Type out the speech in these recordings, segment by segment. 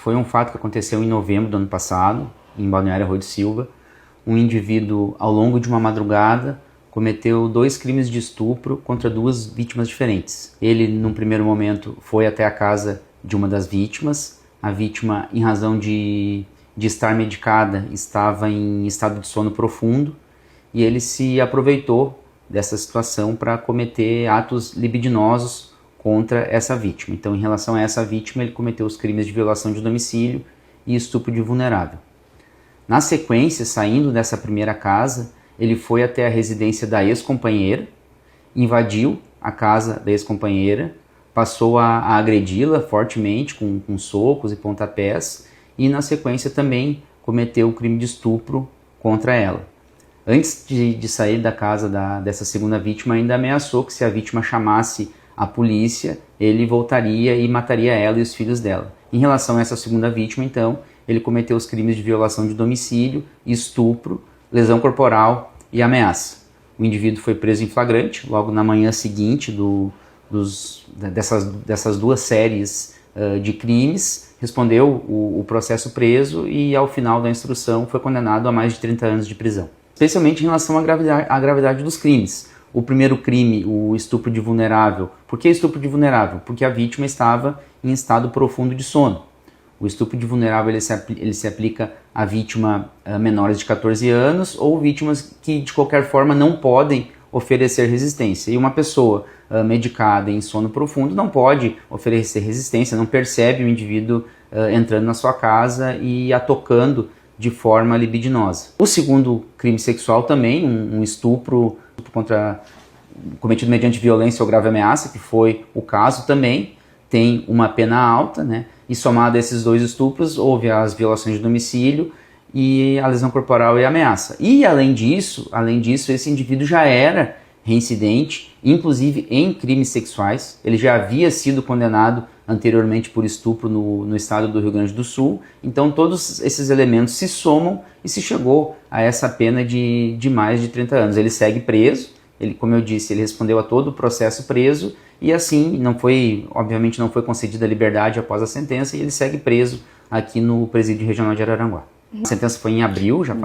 foi um fato que aconteceu em novembro do ano passado, em Balneário Arroio do Silva. Um indivíduo, ao longo de uma madrugada, cometeu 2 crimes de estupro contra 2 vítimas diferentes. Ele, num primeiro momento, foi até a casa de uma das vítimas. A vítima, em razão de estar medicada, estava em estado de sono profundo e ele se aproveitou dessa situação para cometer atos libidinosos contra essa vítima. Então, em relação a essa vítima, ele cometeu os crimes de violação de domicílio e estupro de vulnerável. Na sequência, saindo dessa primeira casa, ele foi até a residência da ex-companheira, invadiu a casa da ex-companheira, passou a agredi-la fortemente com socos e pontapés e, na sequência, também cometeu o crime de estupro contra ela. Antes de sair da casa dessa segunda vítima, ainda ameaçou que se a vítima chamasse a polícia, ele voltaria e mataria ela e os filhos dela. Em relação a essa segunda vítima, então, ele cometeu os crimes de violação de domicílio, estupro, lesão corporal e ameaça. O indivíduo foi preso em flagrante logo na manhã seguinte dessas 2 séries de crimes, respondeu o processo preso e, ao final da instrução, foi condenado a mais de 30 anos de prisão. Especialmente em relação à gravidade dos crimes. O primeiro crime, o estupro de vulnerável. Por que estupro de vulnerável? Porque a vítima estava em estado profundo de sono. O estupro de vulnerável ele se aplica a vítima menores de 14 anos ou vítimas que de qualquer forma não podem oferecer resistência. E uma pessoa medicada em sono profundo não pode oferecer resistência, não percebe o indivíduo entrando na sua casa e a tocando de forma libidinosa. O segundo crime sexual também, um estupro cometido mediante violência ou grave ameaça, que foi o caso também, tem uma pena alta, né? E somado a esses 2 estupros, houve as violações de domicílio e a lesão corporal e a ameaça. E além disso, esse indivíduo já era reincidente, inclusive em crimes sexuais. Ele já havia sido condenado anteriormente por estupro no estado do Rio Grande do Sul. Então todos esses elementos se somam e se chegou a essa pena de mais de 30 anos. Ele segue preso, como eu disse, ele respondeu a todo o processo preso e assim, obviamente não foi concedida a liberdade após a sentença e ele segue preso aqui no Presídio Regional de Araranguá. A sentença foi em abril, já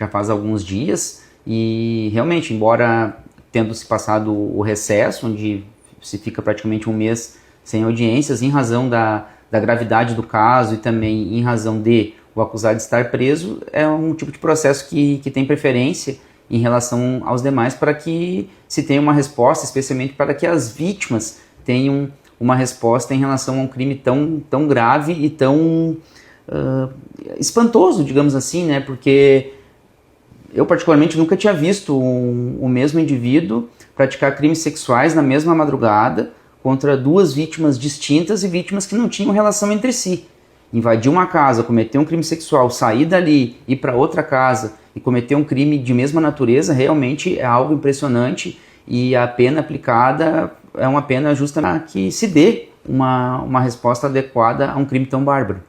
faz alguns dias e realmente, embora tendo se passado o recesso, onde se fica praticamente um mês sem audiências, em razão da gravidade do caso e também em razão de o acusado estar preso, é um tipo de processo que tem preferência em relação aos demais para que se tenha uma resposta, especialmente para que as vítimas tenham uma resposta em relação a um crime tão grave e tão espantoso, digamos assim, né? Porque eu particularmente nunca tinha visto o mesmo indivíduo praticar crimes sexuais na mesma madrugada contra 2 vítimas distintas e vítimas que não tinham relação entre si. Invadir uma casa, cometer um crime sexual, sair dali, ir para outra casa e cometer um crime de mesma natureza, realmente é algo impressionante e a pena aplicada é uma pena justa para que se dê uma resposta adequada a um crime tão bárbaro.